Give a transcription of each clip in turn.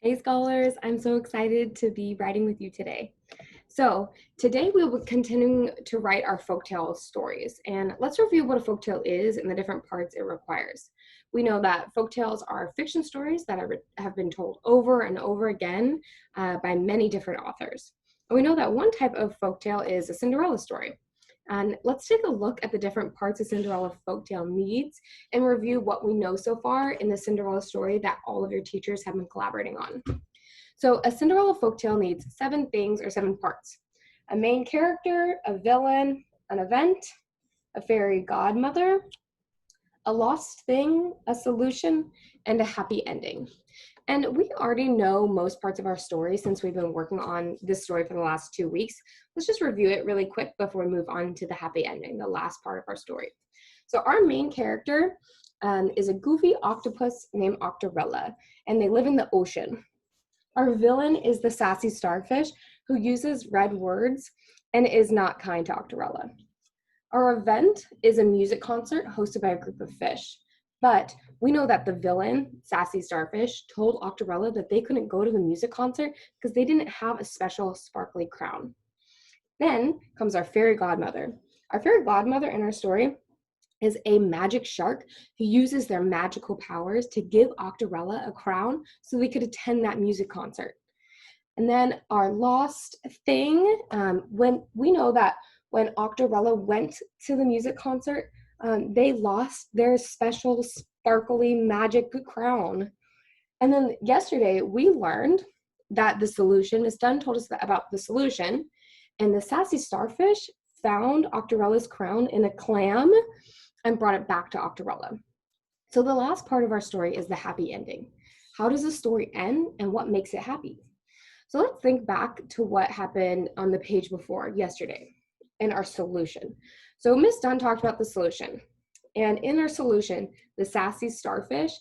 Hey scholars, I'm so excited to be writing with you today. So today we will be continuing to write our folktale stories, and let's review what a folktale is and the different parts it requires. We know that folktales are fiction stories that have been told over and over again by many different authors. And we know that one type of folktale is a Cinderella story. And let's take a look at the different parts a Cinderella folktale needs and review what we know so far in the Cinderella story that all of your teachers have been collaborating on. So a Cinderella folktale needs 7 things or 7 parts: a main character, a villain, an event, a fairy godmother, a lost thing, a solution, and a happy ending. And we already know most parts of our story since we've been working on this story for the last 2 weeks. Let's just review it really quick before we move on to the happy ending, the last part of our story. So our main character is a goofy octopus named Octorella, and they live in the ocean. Our villain is the sassy starfish who uses red words and is not kind to Octorella. Our event is a music concert hosted by a group of fish. But we know that the villain, Sassy Starfish, told Octorella that they couldn't go to the music concert because they didn't have a special sparkly crown. Then comes our fairy godmother. Our fairy godmother in our story is a magic shark who uses their magical powers to give Octorella a crown so they could attend that music concert. And then our lost thing, when we know that when Octorella went to the music concert, they lost their special sparkly magic crown. And then yesterday we learned that the solution, Miss Dunn told us about the solution, and the sassy starfish found Octorella's crown in a clam and brought it back to Octorella. So the last part of our story is the happy ending. How does the story end and what makes it happy? So let's think back to what happened on the page before yesterday in our solution. So Miss Dunn talked about the solution. And in our solution, the sassy starfish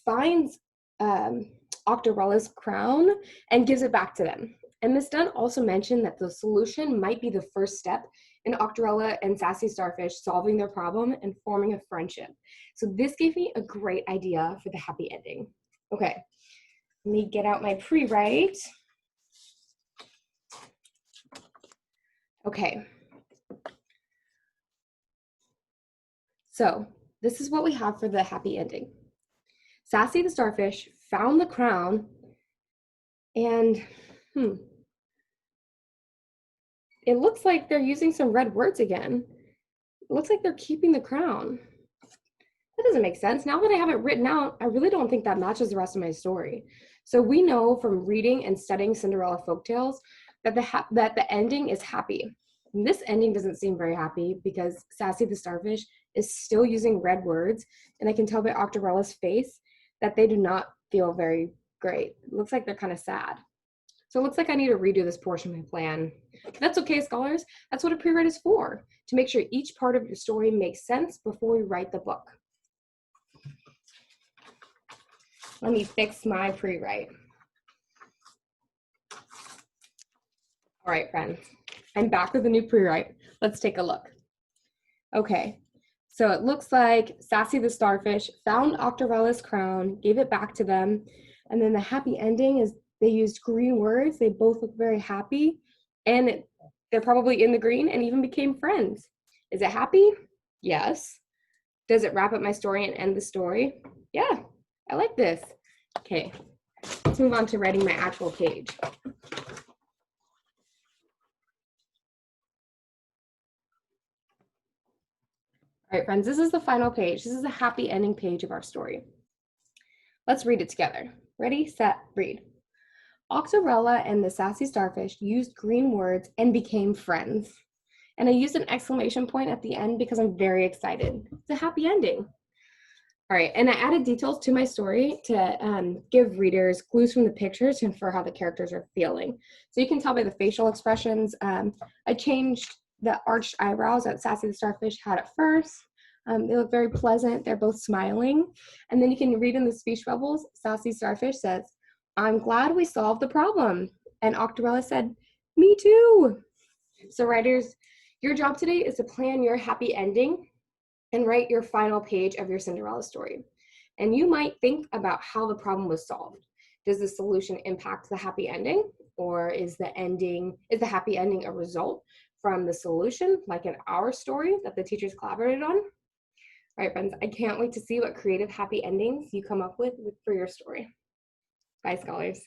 finds Octorella's crown and gives it back to them. And Miss Dunn also mentioned that the solution might be the first step in Octorella and Sassy Starfish solving their problem and forming a friendship. So this gave me a great idea for the happy ending. Okay, let me get out my pre-write. Okay. So this is what we have for the happy ending. Sassy the starfish found the crown and it looks like they're using some red words again. It looks like they're keeping the crown. That doesn't make sense. Now that I have it written out, I really don't think that matches the rest of my story. So we know from reading and studying Cinderella folktales that the ending is happy. And this ending doesn't seem very happy because Sassy the starfish is still using red words, and I can tell by Octorella's face that they do not feel very great. It looks like they're kind of sad. So it looks like I need to redo this portion of my plan. But that's okay, scholars. That's what a pre-write is for, to make sure each part of your story makes sense before we write the book. Let me fix my pre-write. All right, friends, I'm back with a new pre-write. Let's take a look. Okay, so it looks like Sassy the starfish found Octorella's crown, gave it back to them, and then the happy ending is they used green words. They both look very happy, and they're probably in the green and even became friends. Is it happy? Yes. Does it wrap up my story and end the story? Yeah, I like this. Okay, let's move on to writing my actual page. All right, friends, this is the final page. This is the happy ending page of our story. Let's read it together. Ready, set, read. Octorella and the sassy starfish used green words and became friends. And I used an exclamation point at the end because I'm very excited. It's a happy ending. All right, and I added details to my story to give readers clues from the pictures to infer how the characters are feeling. So you can tell by the facial expressions. I changed the arched eyebrows that Sassy the starfish had at first. They look very pleasant. They're both smiling. And then you can read in the speech bubbles, Sassy starfish says, "I'm glad we solved the problem." And Octorella said, "Me too." So writers, your job today is to plan your happy ending and write your final page of your Cinderella story. And you might think about how the problem was solved. Does the solution impact the happy ending, or is the happy ending a result from the solution, like in our story that the teachers collaborated on? All right, friends, I can't wait to see what creative happy endings you come up with for your story. Bye, scholars.